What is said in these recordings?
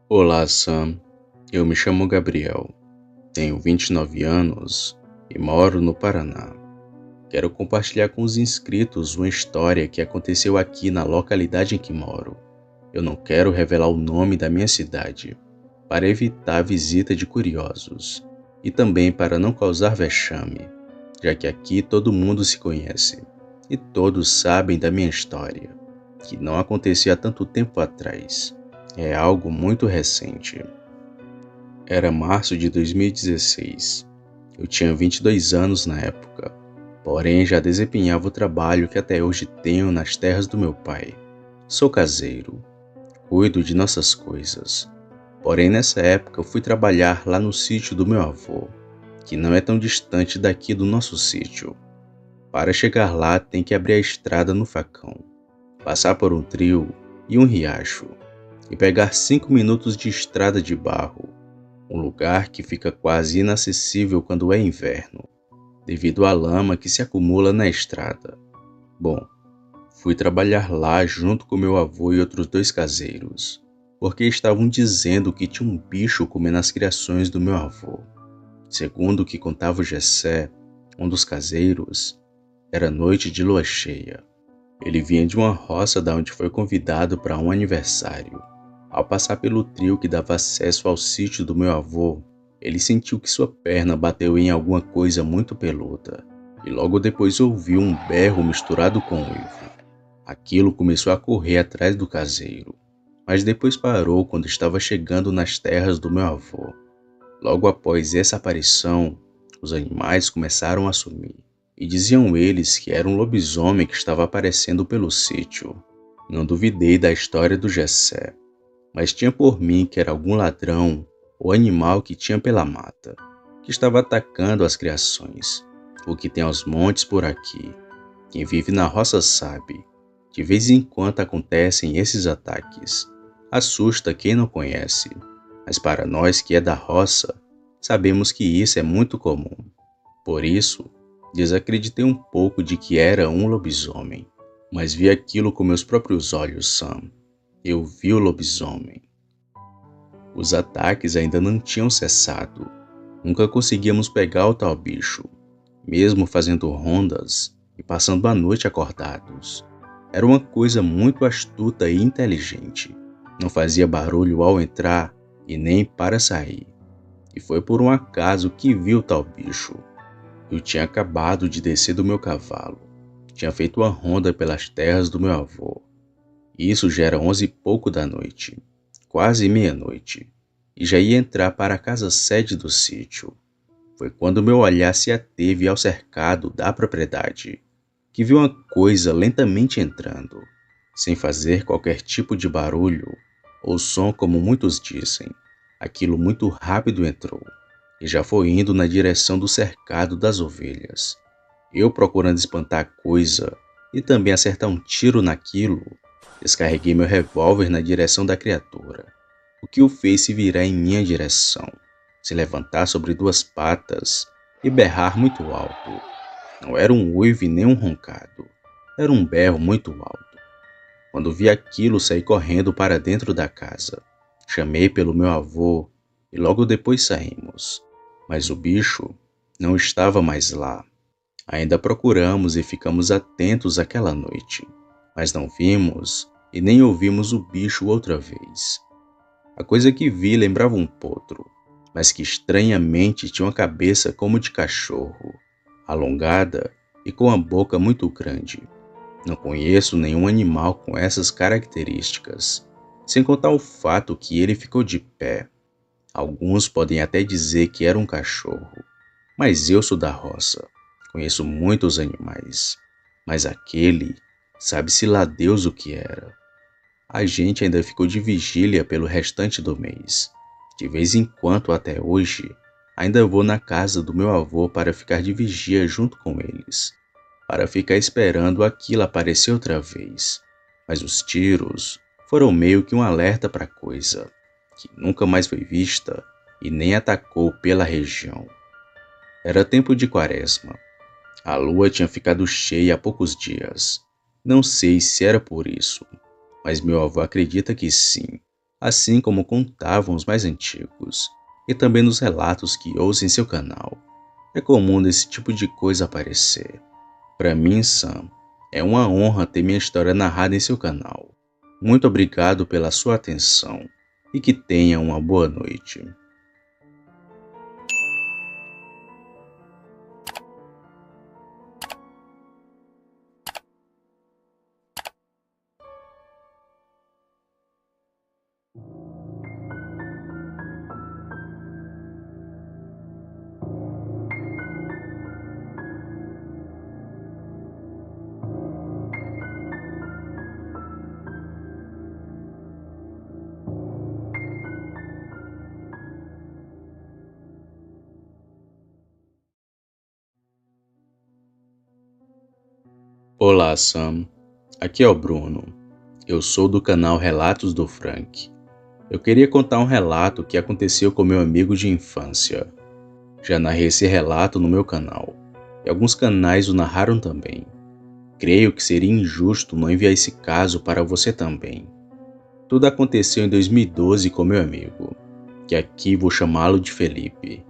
Olá, Sam. Eu me chamo Gabriel, tenho 29 anos e moro no Paraná. Quero compartilhar com os inscritos uma história que aconteceu aqui na localidade em que moro. Eu não quero revelar o nome da minha cidade, para evitar a visita de curiosos e também para não causar vexame, já que aqui todo mundo se conhece e todos sabem da minha história, que não acontecia há tanto tempo atrás. É algo muito recente. Era março de 2016. Eu tinha 22 anos na época, porém já desempenhava o trabalho que até hoje tenho nas terras do meu pai. Sou caseiro, cuido de nossas coisas. Porém, nessa época eu fui trabalhar lá no sítio do meu avô, que não é tão distante daqui do nosso sítio. Para chegar lá tem que abrir a estrada no facão, passar por um trio e um riacho, e pegar 5 minutos de estrada de barro. Um lugar que fica quase inacessível quando é inverno, devido à lama que se acumula na estrada. Bom, fui trabalhar lá junto com meu avô e outros dois caseiros, porque estavam dizendo que tinha um bicho comendo as criações do meu avô. Segundo o que contava o Gessé, um dos caseiros, era noite de lua cheia. Ele vinha de uma roça da onde foi convidado para um aniversário. Ao passar pelo trio que dava acesso ao sítio do meu avô, ele sentiu que sua perna bateu em alguma coisa muito peluda, e logo depois ouviu um berro misturado com uivo. Aquilo começou a correr atrás do caseiro, mas depois parou quando estava chegando nas terras do meu avô. Logo após essa aparição, os animais começaram a sumir, e diziam eles que era um lobisomem que estava aparecendo pelo sítio. Não duvidei da história do Gessé, mas tinha por mim que era algum ladrão ou animal que tinha pela mata, que estava atacando as criações. O que tem aos montes por aqui. Quem vive na roça sabe. De vez em quando acontecem esses ataques. Assusta quem não conhece, mas para nós que é da roça, sabemos que isso é muito comum. Por isso, desacreditei um pouco de que era um lobisomem, mas vi aquilo com meus próprios olhos, Sam. Eu vi o lobisomem. Os ataques ainda não tinham cessado. Nunca conseguíamos pegar o tal bicho, mesmo fazendo rondas e passando a noite acordados. Era uma coisa muito astuta e inteligente. Não fazia barulho ao entrar e nem para sair. E foi por um acaso que vi o tal bicho. Eu tinha acabado de descer do meu cavalo. Tinha feito uma ronda pelas terras do meu avô. Isso já era 11 e pouco da noite, quase meia-noite, e já ia entrar para a casa-sede do sítio. Foi quando meu olhar se ateve ao cercado da propriedade, que vi uma coisa lentamente entrando, sem fazer qualquer tipo de barulho ou som como muitos dizem. Aquilo muito rápido entrou, e já foi indo na direção do cercado das ovelhas. Eu procurando espantar a coisa e também acertar um tiro naquilo, descarreguei meu revólver na direção da criatura, o que o fez se virar em minha direção, se levantar sobre duas patas e berrar muito alto. Não era um uivo nem um roncado, era um berro muito alto. Quando vi aquilo, saí correndo para dentro da casa. Chamei pelo meu avô e logo depois saímos, mas o bicho não estava mais lá. Ainda procuramos e ficamos atentos aquela noite, mas não vimos e nem ouvimos o bicho outra vez. A coisa que vi lembrava um potro, mas que estranhamente tinha uma cabeça como de cachorro, alongada e com a boca muito grande. Não conheço nenhum animal com essas características, sem contar o fato que ele ficou de pé. Alguns podem até dizer que era um cachorro, mas eu sou da roça, conheço muitos animais, mas aquele, sabe-se lá Deus o que era. A gente ainda ficou de vigília pelo restante do mês. De vez em quando, até hoje, ainda vou na casa do meu avô para ficar de vigia junto com eles, para ficar esperando aquilo aparecer outra vez. Mas os tiros foram meio que um alerta para a coisa, que nunca mais foi vista e nem atacou pela região. Era tempo de quaresma. A lua tinha ficado cheia há poucos dias. Não sei se era por isso, mas meu avô acredita que sim. assim como contavam os mais antigos, e também nos relatos que ouço em seu canal. É comum desse tipo de coisa aparecer. Para mim, Sam, é uma honra ter minha história narrada em seu canal. Muito obrigado pela sua atenção e que tenha uma boa noite. Olá, Sam. Aqui é o Bruno. Eu sou do canal Relatos do Frank. Eu queria contar um relato que aconteceu com meu amigo de infância. Já narrei esse relato no meu canal, e alguns canais o narraram também. Creio que seria injusto não enviar esse caso para você também. Tudo aconteceu em 2012 com meu amigo, que aqui vou chamá-lo de Felipe.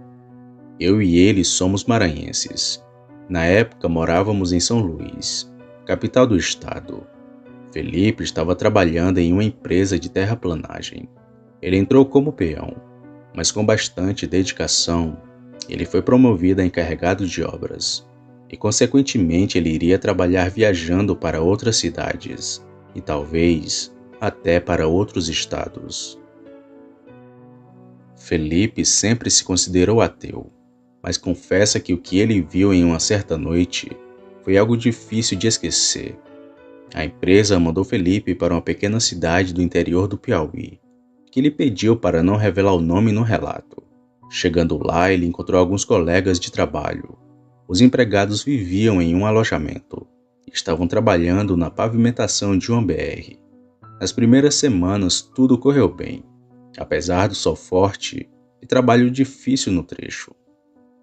Eu e ele somos maranhenses. Na época morávamos em São Luís, capital do estado. Felipe estava trabalhando em uma empresa de terraplanagem. Ele entrou como peão, mas com bastante dedicação, ele foi promovido a encarregado de obras. E consequentemente ele iria trabalhar viajando para outras cidades e talvez até para outros estados. Felipe sempre se considerou ateu, mas confessa que o que ele viu em uma certa noite foi algo difícil de esquecer. A empresa mandou Felipe para uma pequena cidade do interior do Piauí, que lhe pediu para não revelar o nome no relato. Chegando lá, ele encontrou alguns colegas de trabalho. Os empregados viviam em um alojamento e estavam trabalhando na pavimentação de uma BR. Nas primeiras semanas, tudo correu bem, apesar do sol forte e trabalho difícil no trecho.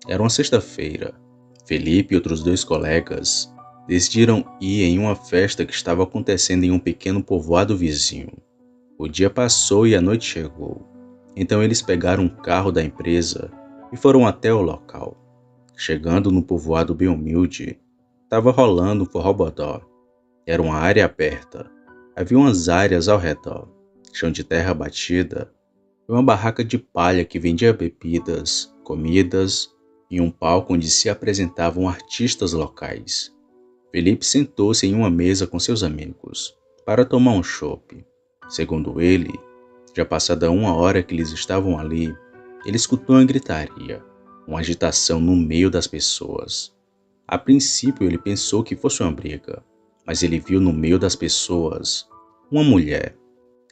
Era uma sexta-feira. Felipe e outros dois colegas decidiram ir em uma festa que estava acontecendo em um pequeno povoado vizinho. O dia passou e a noite chegou. Então eles pegaram um carro da empresa e foram até o local. Chegando no povoado bem humilde, estava rolando um forró-bodó. Era uma área aberta. Havia umas áreas ao redor, chão de terra batida, e uma barraca de palha que vendia bebidas, comidas e um palco onde se apresentavam artistas locais. Felipe sentou-se em uma mesa com seus amigos para tomar um chopp. Segundo ele, já passada uma hora que eles estavam ali, ele escutou uma gritaria, uma agitação no meio das pessoas. A princípio ele pensou que fosse uma briga, mas ele viu no meio das pessoas uma mulher.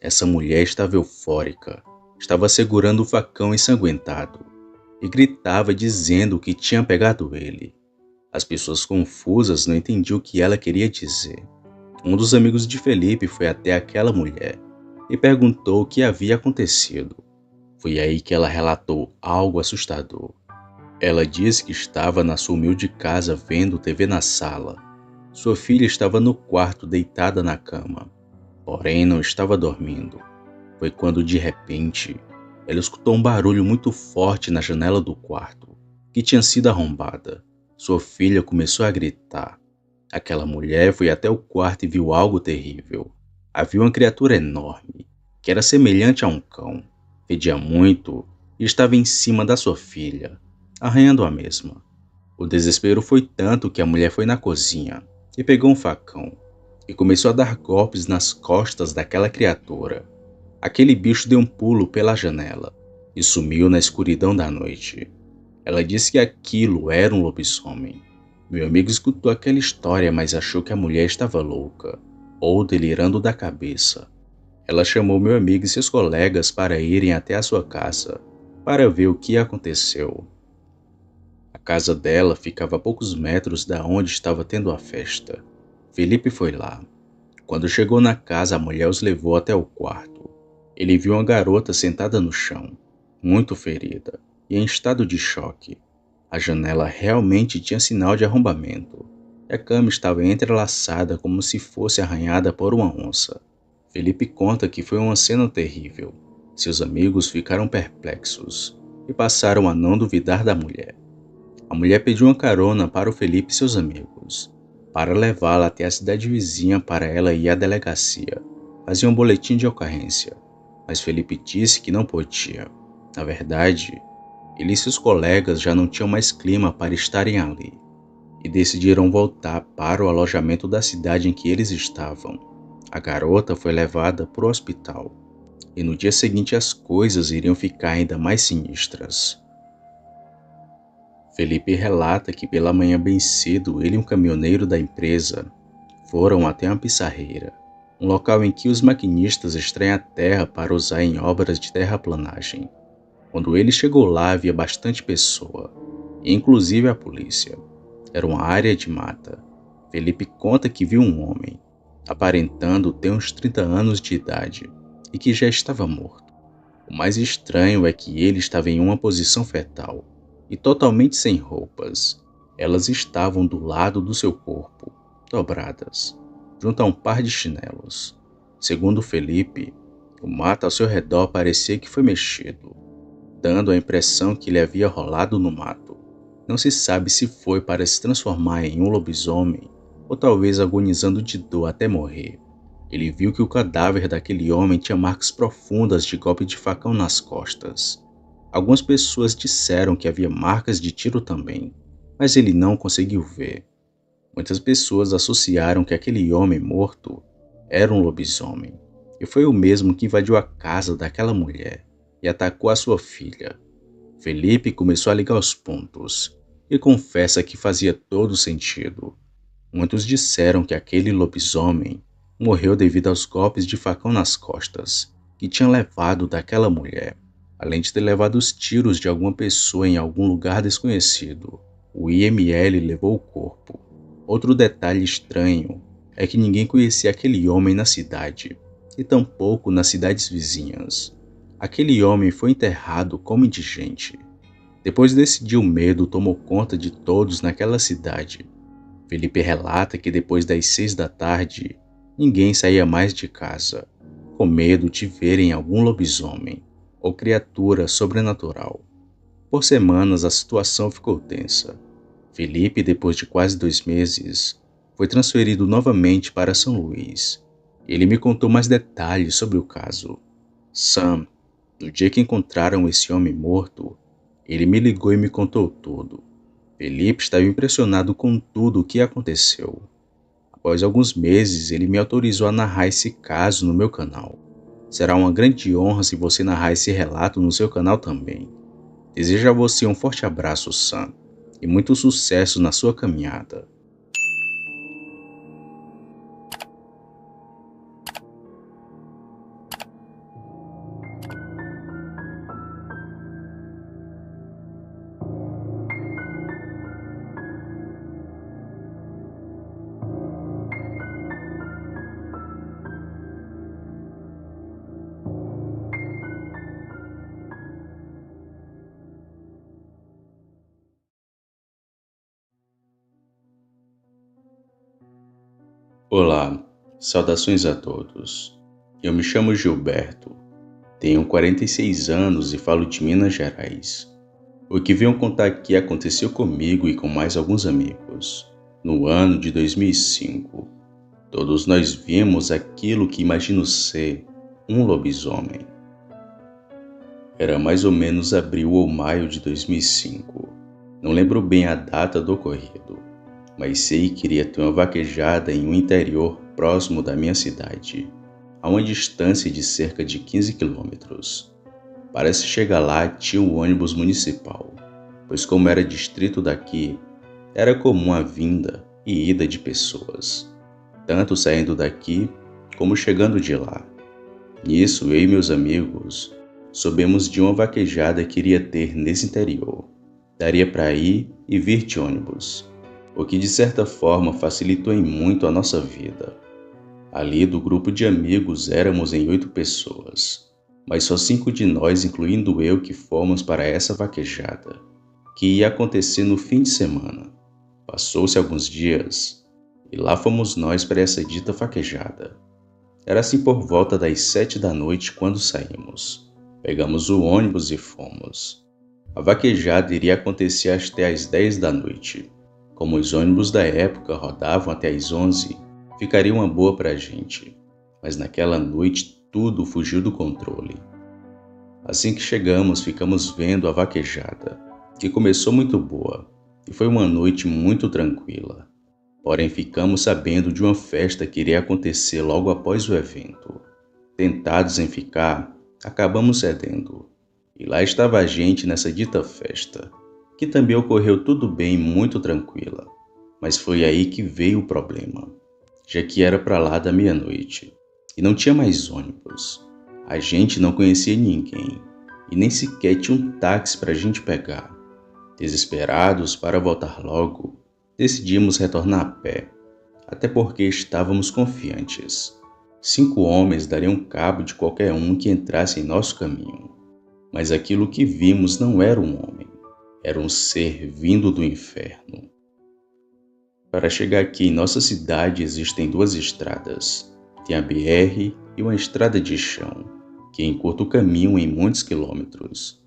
Essa mulher estava eufórica, estava segurando o facão ensanguentado e gritava dizendo que tinha pegado ele. As pessoas confusas não entendiam o que ela queria dizer. Um dos amigos de Felipe foi até aquela mulher e perguntou o que havia acontecido. Foi aí que ela relatou algo assustador. Ela disse que estava na sua humilde casa vendo TV na sala. Sua filha estava no quarto deitada na cama, porém não estava dormindo. Foi quando de repente ela escutou um barulho muito forte na janela do quarto, que tinha sido arrombada. Sua filha começou a gritar. Aquela mulher foi até o quarto e viu algo terrível. Havia uma criatura enorme, que era semelhante a um cão. Fedia muito e estava em cima da sua filha, arranhando a mesma. O desespero foi tanto que a mulher foi na cozinha e pegou um facão e começou a dar golpes nas costas daquela criatura. Aquele bicho deu um pulo pela janela e sumiu na escuridão da noite. Ela disse que aquilo era um lobisomem. Meu amigo escutou aquela história, mas achou que a mulher estava louca ou delirando da cabeça. Ela chamou meu amigo e seus colegas para irem até a sua casa para ver o que aconteceu. A casa dela ficava a poucos metros da onde estava tendo a festa. Felipe foi lá. Quando chegou na casa, a mulher os levou até o quarto. Ele viu uma garota sentada no chão, muito ferida e em estado de choque. A janela realmente tinha sinal de arrombamento. E a cama estava entrelaçada como se fosse arranhada por uma onça. Felipe conta que foi uma cena terrível. Seus amigos ficaram perplexos e passaram a não duvidar da mulher. A mulher pediu uma carona para o Felipe e seus amigos, para levá-la até a cidade vizinha para ela ir à delegacia, fazer um boletim de ocorrência. Mas Felipe disse que não podia. Na verdade, ele e seus colegas já não tinham mais clima para estarem ali e decidiram voltar para o alojamento da cidade em que eles estavam. A garota foi levada para o hospital e no dia seguinte as coisas iriam ficar ainda mais sinistras. Felipe relata que pela manhã bem cedo ele e um caminhoneiro da empresa foram até uma pissarreira, um local em que os maquinistas extraem a terra para usar em obras de terraplanagem. Quando ele chegou lá havia bastante pessoa, inclusive a polícia. Era uma área de mata. Felipe conta que viu um homem, aparentando ter uns 30 anos de idade, e que já estava morto. O mais estranho é que ele estava em uma posição fetal, e totalmente sem roupas. Elas estavam do lado do seu corpo, dobradas, junto a um par de chinelos. Segundo Felipe, o mato ao seu redor parecia que foi mexido, dando a impressão que ele havia rolado no mato. Não se sabe se foi para se transformar em um lobisomem ou talvez agonizando de dor até morrer. Ele viu que o cadáver daquele homem tinha marcas profundas de golpe de facão nas costas. Algumas pessoas disseram que havia marcas de tiro também, mas ele não conseguiu ver. Muitas pessoas associaram que aquele homem morto era um lobisomem, e foi o mesmo que invadiu a casa daquela mulher e atacou a sua filha. Felipe começou a ligar os pontos e confessa que fazia todo sentido. Muitos disseram que aquele lobisomem morreu devido aos golpes de facão nas costas que tinha levado daquela mulher, além de ter levado os tiros de alguma pessoa em algum lugar desconhecido. O IML levou o corpo. Outro detalhe estranho é que ninguém conhecia aquele homem na cidade, e tampouco nas cidades vizinhas. Aquele homem foi enterrado como indigente. Depois desse dia, o medo tomou conta de todos naquela cidade. Felipe relata que depois das 6 da tarde, ninguém saía mais de casa, com medo de verem algum lobisomem ou criatura sobrenatural. Por semanas, a situação ficou tensa. Felipe, depois de quase 2 meses, foi transferido novamente para São Luís. Ele me contou mais detalhes sobre o caso. Sam, no dia que encontraram esse homem morto, ele me ligou e me contou tudo. Felipe estava impressionado com tudo o que aconteceu. Após alguns meses, ele me autorizou a narrar esse caso no meu canal. Será uma grande honra se você narrar esse relato no seu canal também. Desejo a você um forte abraço, Sam, e muito sucesso na sua caminhada. Olá, saudações a todos. Eu me chamo Gilberto, tenho 46 anos e falo de Minas Gerais. O que venho contar aqui aconteceu comigo e com mais alguns amigos. No ano de 2005, todos nós vimos aquilo que imagino ser um lobisomem. Era mais ou menos abril ou maio de 2005. Não lembro bem a data do ocorrido, mas sei que iria ter uma vaquejada em um interior próximo da minha cidade, a uma distância de cerca de 15 quilômetros. Para se chegar lá tinha um ônibus municipal, pois como era distrito daqui, era comum a vinda e ida de pessoas, tanto saindo daqui como chegando de lá. Nisso, eu e meus amigos soubemos de uma vaquejada que iria ter nesse interior. Daria para ir e vir de ônibus, o que de certa forma facilitou em muito a nossa vida. Ali do grupo de amigos éramos em 8 pessoas, mas só 5 de nós, incluindo eu, que fomos para essa vaquejada, que ia acontecer no fim de semana. Passou-se alguns dias e lá fomos nós para essa dita vaquejada. Era assim por volta das 7 da noite quando saímos. Pegamos o ônibus e fomos. A vaquejada iria acontecer até às 10 da noite. Como os ônibus da época rodavam até às 11, ficaria uma boa para a gente. Mas naquela noite tudo fugiu do controle. Assim que chegamos, ficamos vendo a vaquejada, que começou muito boa, e foi uma noite muito tranquila. Porém, ficamos sabendo de uma festa que iria acontecer logo após o evento. Tentados em ficar, acabamos cedendo. E lá estava a gente nessa dita festa, que também ocorreu tudo bem, muito tranquila. Mas foi aí que veio o problema, já que era para lá da meia-noite e não tinha mais ônibus. A gente não conhecia ninguém e nem sequer tinha um táxi para a gente pegar. Desesperados para voltar logo, decidimos retornar a pé, até porque estávamos confiantes. 5 homens dariam cabo de qualquer um que entrasse em nosso caminho. Mas aquilo que vimos não era um homem, era um ser vindo do inferno. Para chegar aqui em nossa cidade existem 2 estradas. Tem a BR e uma estrada de chão, que encurta o caminho em muitos quilômetros.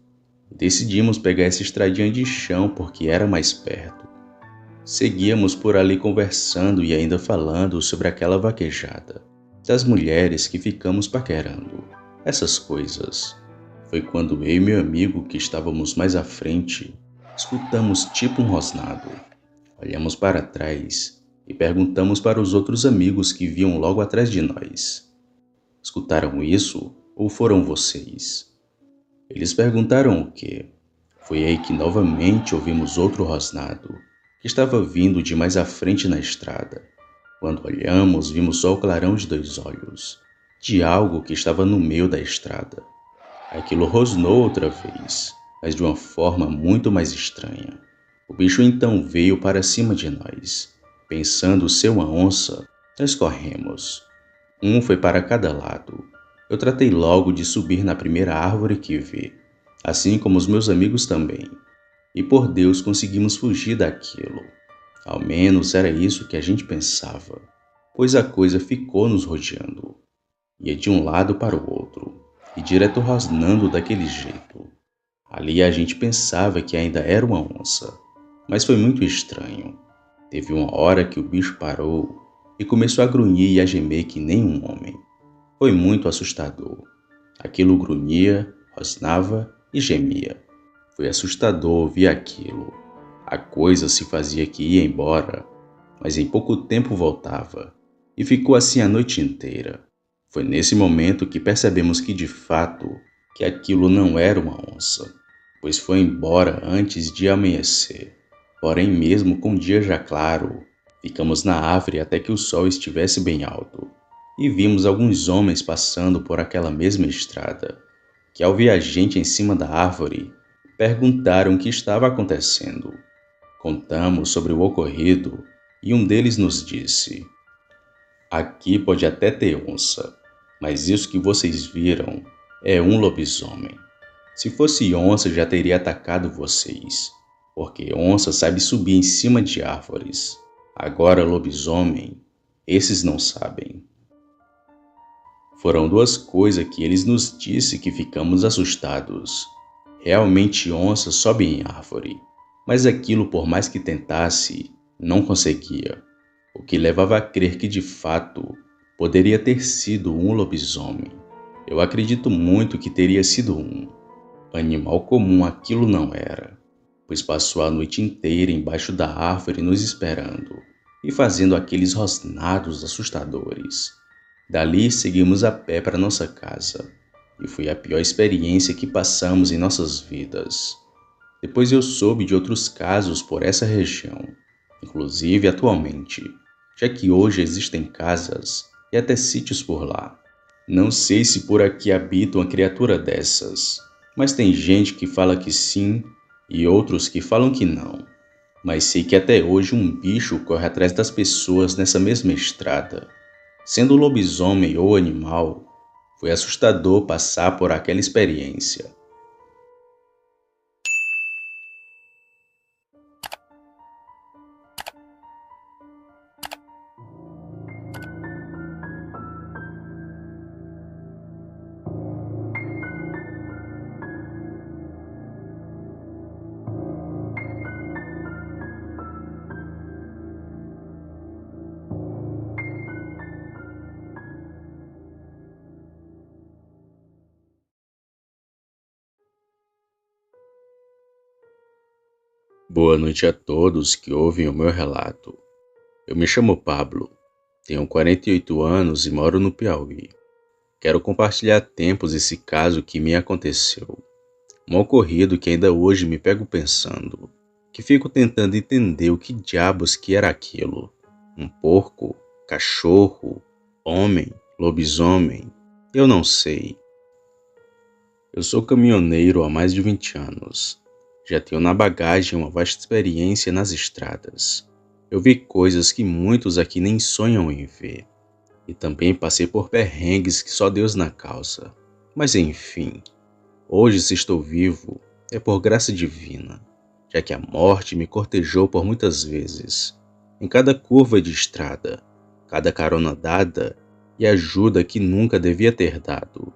Decidimos pegar essa estradinha de chão porque era mais perto. Seguíamos por ali conversando e ainda falando sobre aquela vaquejada, das mulheres que ficamos paquerando, essas coisas. Foi quando eu e meu amigo, que estávamos mais à frente, escutamos tipo um rosnado. Olhamos para trás e perguntamos para os outros amigos que vinham logo atrás de nós: escutaram isso ou foram vocês? Eles perguntaram o quê? Foi aí que novamente ouvimos outro rosnado, que estava vindo de mais à frente na estrada. Quando olhamos, vimos só o clarão de 2 olhos, de algo que estava no meio da estrada. Aquilo rosnou outra vez, mas de uma forma muito mais estranha. O bicho então veio para cima de nós. Pensando ser uma onça, nós corremos. Um foi para cada lado. Eu tratei logo de subir na primeira árvore que vi, assim como os meus amigos também. E por Deus conseguimos fugir daquilo. Ao menos era isso que a gente pensava, pois a coisa ficou nos rodeando. Ia de um lado para o outro, e direto rosnando daquele jeito. Ali a gente pensava que ainda era uma onça, mas foi muito estranho. Teve uma hora que o bicho parou e começou a grunhir e a gemer que nem um homem. Foi muito assustador. Aquilo grunhia, rosnava e gemia. Foi assustador ouvir aquilo. A coisa se fazia que ia embora, mas em pouco tempo voltava, e ficou assim a noite inteira. Foi nesse momento que percebemos que de fato que aquilo não era uma onça, pois foi embora antes de amanhecer. Porém, mesmo com o dia já claro, ficamos na árvore até que o sol estivesse bem alto, e vimos alguns homens passando por aquela mesma estrada, que ao ver a gente em cima da árvore, perguntaram o que estava acontecendo. Contamos sobre o ocorrido e um deles nos disse: aqui pode até ter onça, mas isso que vocês viram é um lobisomem. Se fosse onça, já teria atacado vocês, porque onça sabe subir em cima de árvores. Agora, lobisomem, esses não sabem. Foram 2 coisas que eles nos disse que ficamos assustados. Realmente onça sobe em árvore, mas aquilo, por mais que tentasse, não conseguia, o que levava a crer que de fato poderia ter sido um lobisomem. Eu acredito muito que teria sido um. Animal comum aquilo não era, pois passou a noite inteira embaixo da árvore nos esperando e fazendo aqueles rosnados assustadores. Dali seguimos a pé para nossa casa, e foi a pior experiência que passamos em nossas vidas. Depois eu soube de outros casos por essa região, inclusive atualmente, já que hoje existem casas e até sítios por lá. Não sei se por aqui habita uma criatura dessas, mas tem gente que fala que sim e outros que falam que não. Mas sei que até hoje um bicho corre atrás das pessoas nessa mesma estrada. Sendo lobisomem ou animal, foi assustador passar por aquela experiência. Boa noite a todos que ouvem o meu relato. Eu me chamo Pablo, tenho 48 anos e moro no Piauí. Quero compartilhar tempos esse caso que me aconteceu. Um ocorrido que ainda hoje me pego pensando, que fico tentando entender o que diabos que era aquilo. Um porco? Cachorro? Homem? Lobisomem? Eu não sei. Eu sou caminhoneiro há mais de 20 anos. Já tenho na bagagem uma vasta experiência nas estradas. Eu vi coisas que muitos aqui nem sonham em ver. E também passei por perrengues que só Deus na causa. Mas enfim, hoje se estou vivo é por graça divina, já que a morte me cortejou por muitas vezes. Em cada curva de estrada, cada carona dada e ajuda que nunca devia ter dado.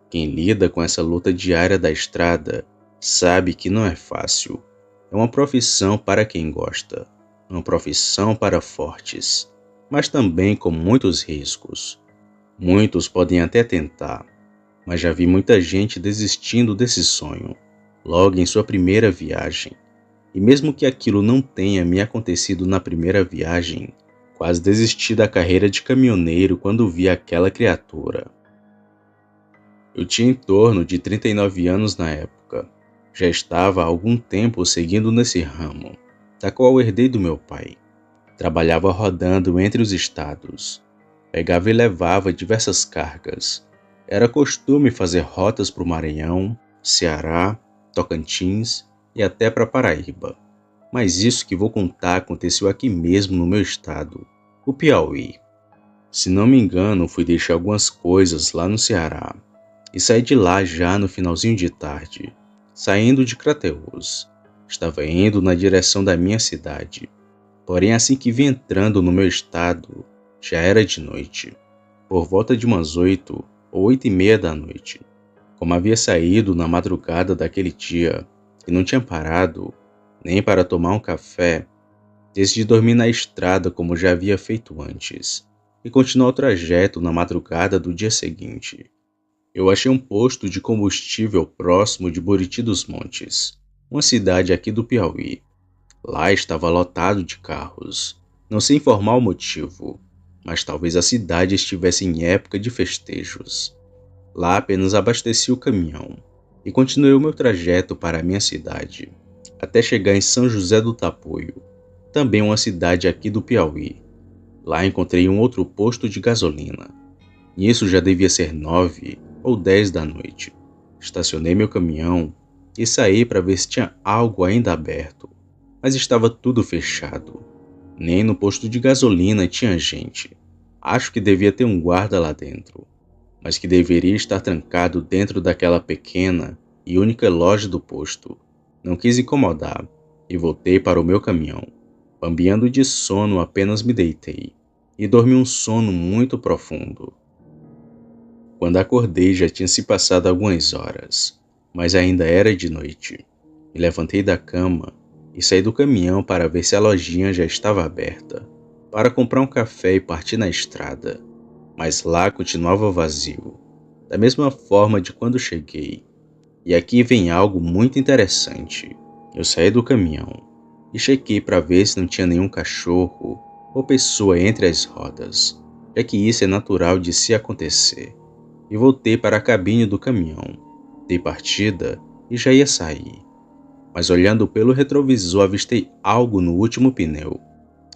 Quem lida com essa luta diária da estrada sabe que não é fácil. É uma profissão para quem gosta, uma profissão para fortes, mas também com muitos riscos. Muitos podem até tentar, mas já vi muita gente desistindo desse sonho, logo em sua primeira viagem. E mesmo que aquilo não tenha me acontecido na primeira viagem, quase desisti da carreira de caminhoneiro quando vi aquela criatura. Eu tinha em torno de 39 anos na época. Já estava há algum tempo seguindo nesse ramo, da qual herdei do meu pai. Trabalhava rodando entre os estados. Pegava e levava diversas cargas. Era costume fazer rotas para o Maranhão, Ceará, Tocantins e até para Paraíba. Mas isso que vou contar aconteceu aqui mesmo no meu estado, o Piauí. Se não me engano, fui deixar algumas coisas lá no Ceará e saí de lá já no finalzinho de tarde, saindo de Crateús. Estava indo na direção da minha cidade. Porém, assim que vim entrando no meu estado, já era de noite, por volta de umas 8 ou 8:30 da noite. Como havia saído na madrugada daquele dia e não tinha parado nem para tomar um café, decidi dormir na estrada como já havia feito antes e continuar o trajeto na madrugada do dia seguinte. Eu achei um posto de combustível próximo de Buriti dos Montes, uma cidade aqui do Piauí. Lá estava lotado de carros. Não sei informar o motivo, mas talvez a cidade estivesse em época de festejos. Lá apenas abasteci o caminhão e continuei o meu trajeto para a minha cidade, até chegar em São José do Tapuio, também uma cidade aqui do Piauí. Lá encontrei um outro posto de gasolina. Nisso já devia ser 9 ou 10 da noite. Estacionei meu caminhão e saí para ver se tinha algo ainda aberto, mas estava tudo fechado. Nem no posto de gasolina tinha gente. Acho que devia ter um guarda lá dentro, mas que deveria estar trancado dentro daquela pequena e única loja do posto. Não quis incomodar e voltei para o meu caminhão. Bambeando de sono, apenas me deitei e dormi um sono muito profundo. Quando acordei já tinha se passado algumas horas, mas ainda era de noite. Me levantei da cama e saí do caminhão para ver se a lojinha já estava aberta, para comprar um café e partir na estrada. Mas lá continuava vazio, da mesma forma de quando cheguei. E aqui vem algo muito interessante. Eu saí do caminhão e chequei para ver se não tinha nenhum cachorro ou pessoa entre as rodas, já que isso é natural de se acontecer. E voltei para a cabine do caminhão. Dei partida e já ia sair. Mas olhando pelo retrovisor avistei algo no último pneu.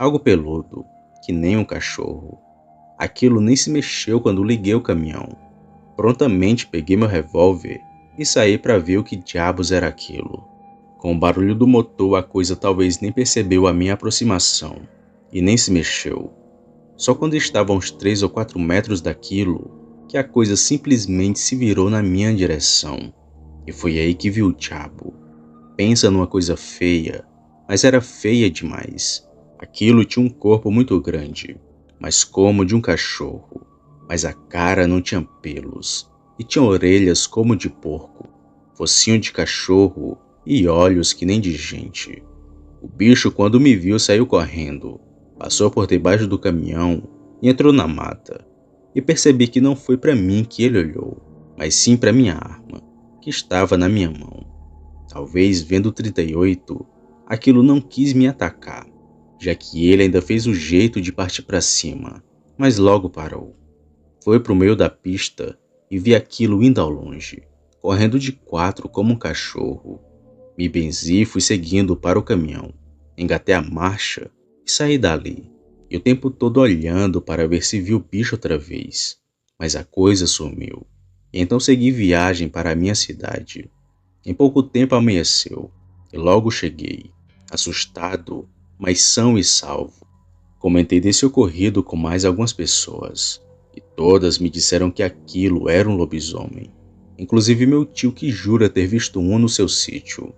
Algo peludo, que nem um cachorro. Aquilo nem se mexeu quando liguei o caminhão. Prontamente peguei meu revólver e saí para ver o que diabos era aquilo. Com o barulho do motor, a coisa talvez nem percebeu a minha aproximação e nem se mexeu. Só quando estava a uns 3 ou 4 metros daquilo, que a coisa simplesmente se virou na minha direção. E foi aí que vi o diabo. Pensa numa coisa feia, mas era feia demais. Aquilo tinha um corpo muito grande, mas como de um cachorro. Mas a cara não tinha pelos, e tinha orelhas como de porco, focinho de cachorro e olhos que nem de gente. O bicho, quando me viu, saiu correndo, passou por debaixo do caminhão e entrou na mata. E percebi que não foi para mim que ele olhou, mas sim para minha arma, que estava na minha mão. Talvez vendo o 38, aquilo não quis me atacar, já que ele ainda fez o jeito de partir para cima, mas logo parou. Foi pro meio da pista e vi aquilo indo ao longe, correndo de quatro como um cachorro. Me benzi e fui seguindo para o caminhão. Engatei a marcha e saí dali. E o tempo todo olhando para ver se vi o bicho outra vez. Mas a coisa sumiu. E então segui viagem para a minha cidade. Em pouco tempo amanheceu. E logo cheguei, assustado, mas são e salvo. Comentei desse ocorrido com mais algumas pessoas. E todas me disseram que aquilo era um lobisomem. Inclusive meu tio que jura ter visto um no seu sítio.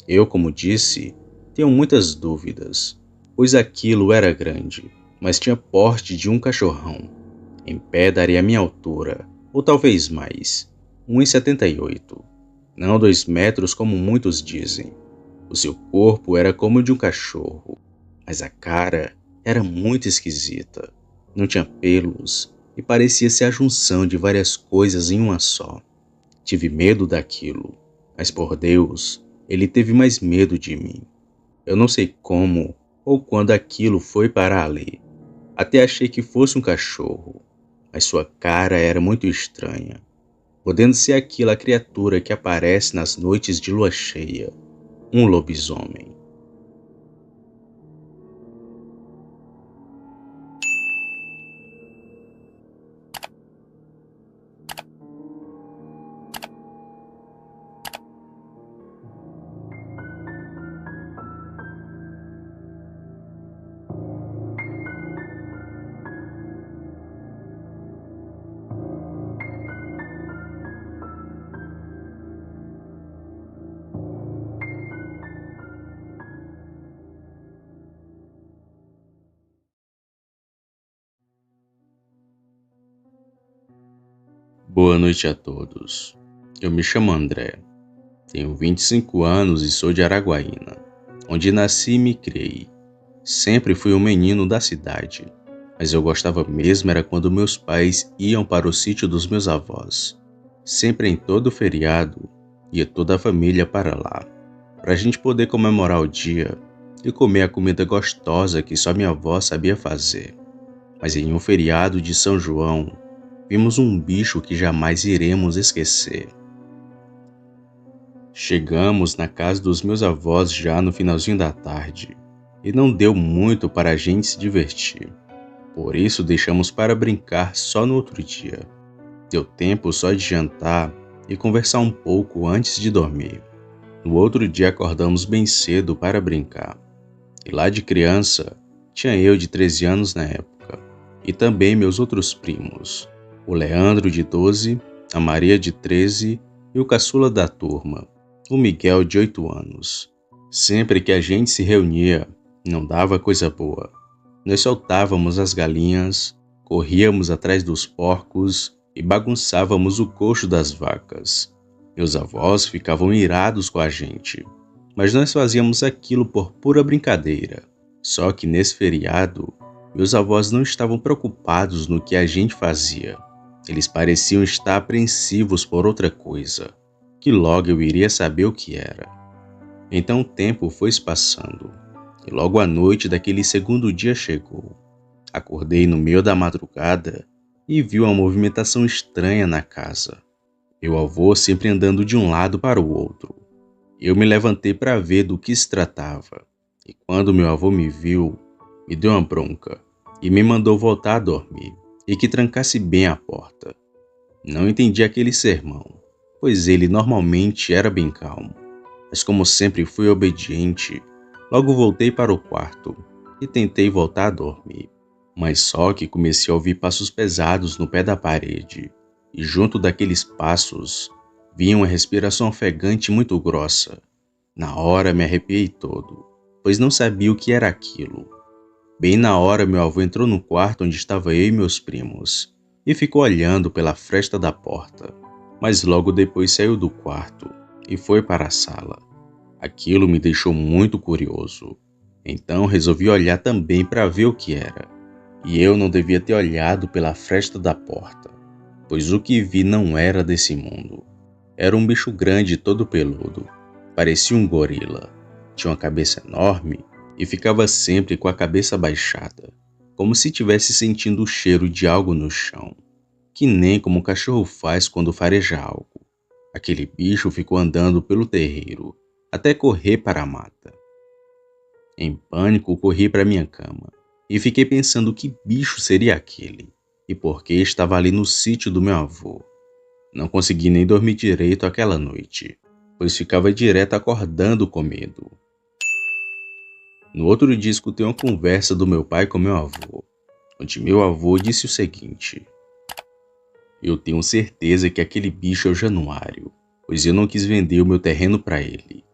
Eu, como disse, tenho muitas dúvidas, pois aquilo era grande, mas tinha porte de um cachorrão. Em pé daria a minha altura, ou talvez mais, 1,78. Não 2 metros como muitos dizem. O seu corpo era como o de um cachorro, mas a cara era muito esquisita. Não tinha pelos e parecia ser a junção de várias coisas em uma só. Tive medo daquilo, mas por Deus, ele teve mais medo de mim. Eu não sei como ou quando aquilo foi parar ali. Até achei que fosse um cachorro, mas sua cara era muito estranha, podendo ser aquela criatura que aparece nas noites de lua cheia, um lobisomem. Boa noite a todos. Eu me chamo André, tenho 25 anos e sou de Araguaína, onde nasci e me criei. Sempre fui um menino da cidade, mas eu gostava mesmo era quando meus pais iam para o sítio dos meus avós. Sempre em todo feriado, ia toda a família para lá, para a gente poder comemorar o dia e comer a comida gostosa que só minha avó sabia fazer. Mas em um feriado de São João, vimos um bicho que jamais iremos esquecer. Chegamos na casa dos meus avós já no finalzinho da tarde, e não deu muito para a gente se divertir. Por isso deixamos para brincar só no outro dia. Deu tempo só de jantar e conversar um pouco antes de dormir. No outro dia acordamos bem cedo para brincar. E lá de criança, tinha eu de 13 anos na época, e também meus outros primos, o Leandro de 12, a Maria de 13 e o caçula da turma, o Miguel de 8 anos. Sempre que a gente se reunia, não dava coisa boa. Nós soltávamos as galinhas, corríamos atrás dos porcos e bagunçávamos o coxo das vacas. Meus avós ficavam irados com a gente, mas nós fazíamos aquilo por pura brincadeira. Só que nesse feriado, meus avós não estavam preocupados no que a gente fazia. Eles pareciam estar apreensivos por outra coisa, que logo eu iria saber o que era. Então o tempo foi se passando, e logo a noite daquele segundo dia chegou. Acordei no meio da madrugada e vi uma movimentação estranha na casa. Meu avô sempre andando de um lado para o outro. Eu me levantei para ver do que se tratava, e quando meu avô me viu, me deu uma bronca e me mandou voltar a dormir e que trancasse bem a porta. Não entendi aquele sermão, pois ele normalmente era bem calmo, mas como sempre fui obediente, logo voltei para o quarto e tentei voltar a dormir. Mas só que comecei a ouvir passos pesados no pé da parede, e junto daqueles passos, vinha uma respiração ofegante muito grossa. Na hora me arrepiei todo, pois não sabia o que era aquilo. Bem na hora meu avô entrou no quarto onde estava eu e meus primos, e ficou olhando pela fresta da porta, mas logo depois saiu do quarto e foi para a sala. Aquilo me deixou muito curioso, então resolvi olhar também para ver o que era. E eu não devia ter olhado pela fresta da porta, pois o que vi não era desse mundo. Era um bicho grande todo peludo, parecia um gorila. Tinha uma cabeça enorme e ficava sempre com a cabeça baixada, como se estivesse sentindo o cheiro de algo no chão, que nem como um cachorro faz quando fareja algo. Aquele bicho ficou andando pelo terreiro, até correr para a mata. Em pânico, corri para minha cama e fiquei pensando que bicho seria aquele e por que estava ali no sítio do meu avô. Não consegui nem dormir direito aquela noite, pois ficava direto acordando com medo. No outro dia escutei uma conversa do meu pai com meu avô, onde meu avô disse o seguinte: eu tenho certeza que aquele bicho é o Januário, pois eu não quis vender o meu terreno para ele,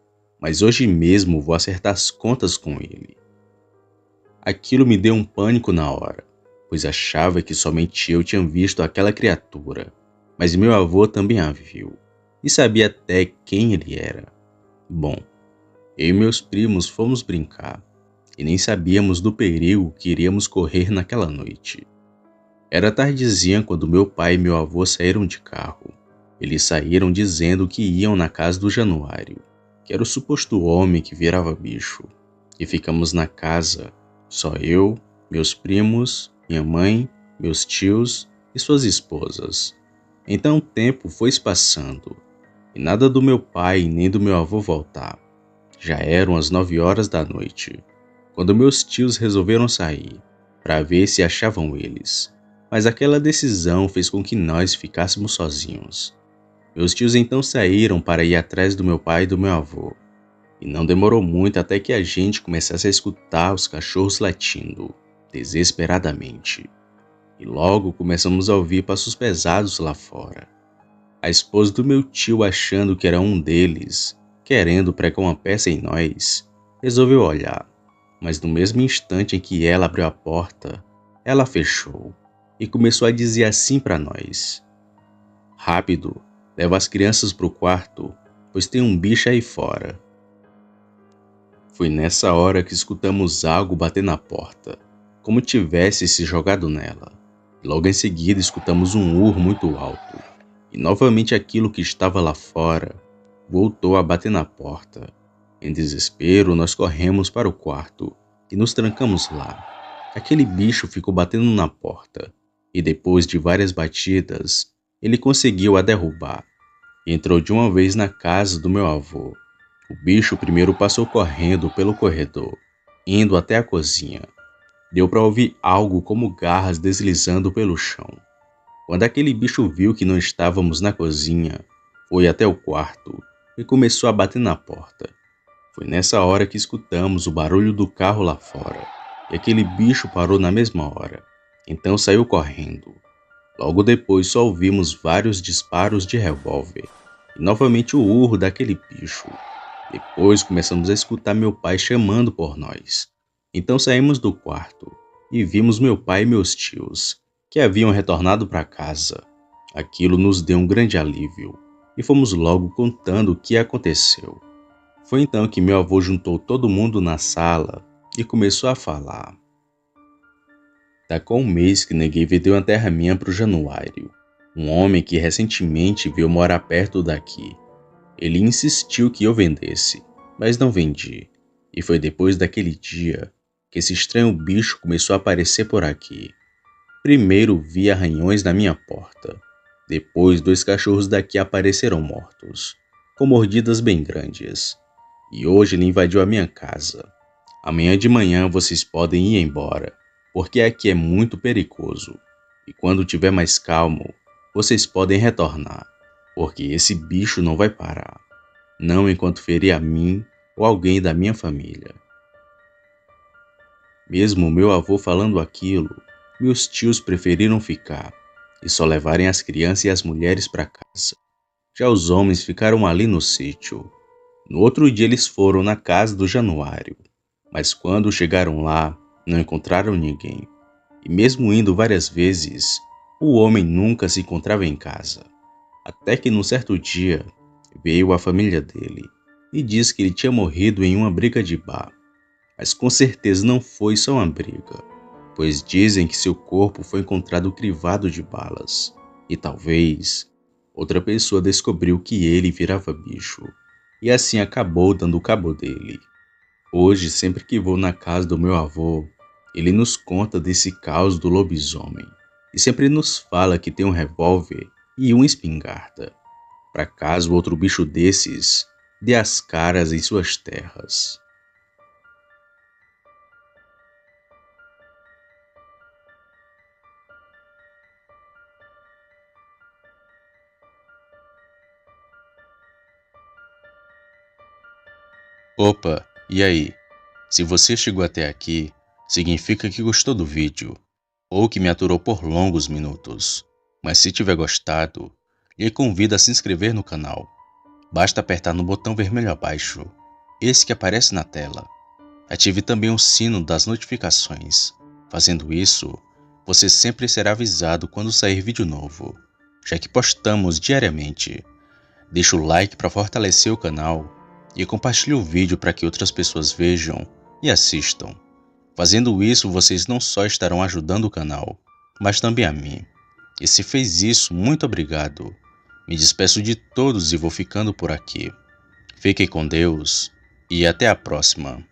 mas hoje mesmo vou acertar as contas com ele. Aquilo me deu um pânico na hora, pois achava que somente eu tinha visto aquela criatura, mas meu avô também a viu, e sabia até quem ele era. Bom, eu e meus primos fomos brincar, e nem sabíamos do perigo que iríamos correr naquela noite. Era tardezinha quando meu pai e meu avô saíram de carro. Eles saíram dizendo que iam na casa do Januário, que era o suposto homem que virava bicho. E ficamos na casa, só eu, meus primos, minha mãe, meus tios e suas esposas. Então o tempo foi se passando, e nada do meu pai nem do meu avô voltar. Já eram as 9 horas da noite, quando meus tios resolveram sair, para ver se achavam eles. Mas aquela decisão fez com que nós ficássemos sozinhos. Meus tios então saíram para ir atrás do meu pai e do meu avô. E não demorou muito até que a gente começasse a escutar os cachorros latindo, desesperadamente. E logo começamos a ouvir passos pesados lá fora. A esposa do meu tio, achando que era um deles, querendo pregar uma peça em nós, resolveu olhar. Mas no mesmo instante em que ela abriu a porta, ela fechou e começou a dizer assim para nós: rápido, leva as crianças para o quarto, pois tem um bicho aí fora. Foi nessa hora que escutamos algo bater na porta, como tivesse se jogado nela. Logo em seguida escutamos um urro muito alto, e novamente aquilo que estava lá fora voltou a bater na porta. Em desespero, nós corremos para o quarto e nos trancamos lá. Aquele bicho ficou batendo na porta, e depois de várias batidas, ele conseguiu a derrubar. Entrou de uma vez na casa do meu avô. O bicho primeiro passou correndo pelo corredor, indo até a cozinha. Deu para ouvir algo como garras deslizando pelo chão. Quando aquele bicho viu que não estávamos na cozinha, foi até o quarto e começou a bater na porta. Foi nessa hora que escutamos o barulho do carro lá fora, e aquele bicho parou na mesma hora. Então saiu correndo. Logo depois só ouvimos vários disparos de revólver, e novamente o urro daquele bicho. Depois começamos a escutar meu pai chamando por nós. Então saímos do quarto e vimos meu pai e meus tios, que haviam retornado para casa. Aquilo nos deu um grande alívio e fomos logo contando o que aconteceu. Foi então que meu avô juntou todo mundo na sala e começou a falar. Tá com um mês que ninguém vendeu uma terra minha pro Januário, um homem que recentemente veio morar perto daqui. Ele insistiu que eu vendesse, mas não vendi. E foi depois daquele dia que esse estranho bicho começou a aparecer por aqui. Primeiro vi arranhões na minha porta. Depois 2 cachorros daqui apareceram mortos, com mordidas bem grandes. E hoje ele invadiu a minha casa. Amanhã de manhã vocês podem ir embora, porque aqui é muito perigoso. E quando tiver mais calmo, vocês podem retornar, porque esse bicho não vai parar. Não enquanto ferir a mim ou alguém da minha família. Mesmo meu avô falando aquilo, meus tios preferiram ficar e só levarem as crianças e as mulheres para casa. Já os homens ficaram ali no sítio. No outro dia eles foram na casa do Januário, mas quando chegaram lá, não encontraram ninguém. E mesmo indo várias vezes, o homem nunca se encontrava em casa. Até que num certo dia, veio a família dele e disse que ele tinha morrido em uma briga de bar. Mas com certeza não foi só uma briga, pois dizem que seu corpo foi encontrado crivado de balas. E talvez outra pessoa descobriu que ele virava bicho, e assim acabou dando cabo dele. Hoje, sempre que vou na casa do meu avô, ele nos conta desse caos do lobisomem e sempre nos fala que tem um revólver e uma espingarda, para caso outro bicho desses dê as caras em suas terras. Opa, e aí? Se você chegou até aqui, significa que gostou do vídeo ou que me aturou por longos minutos. Mas se tiver gostado, lhe convido a se inscrever no canal. Basta apertar no botão vermelho abaixo, esse que aparece na tela. Ative também o sino das notificações. Fazendo isso, você sempre será avisado quando sair vídeo novo, já que postamos diariamente. Deixe o like para fortalecer o canal e compartilhe o vídeo para que outras pessoas vejam e assistam. Fazendo isso, vocês não só estarão ajudando o canal, mas também a mim. E se fez isso, muito obrigado. Me despeço de todos e vou ficando por aqui. Fiquem com Deus e até a próxima.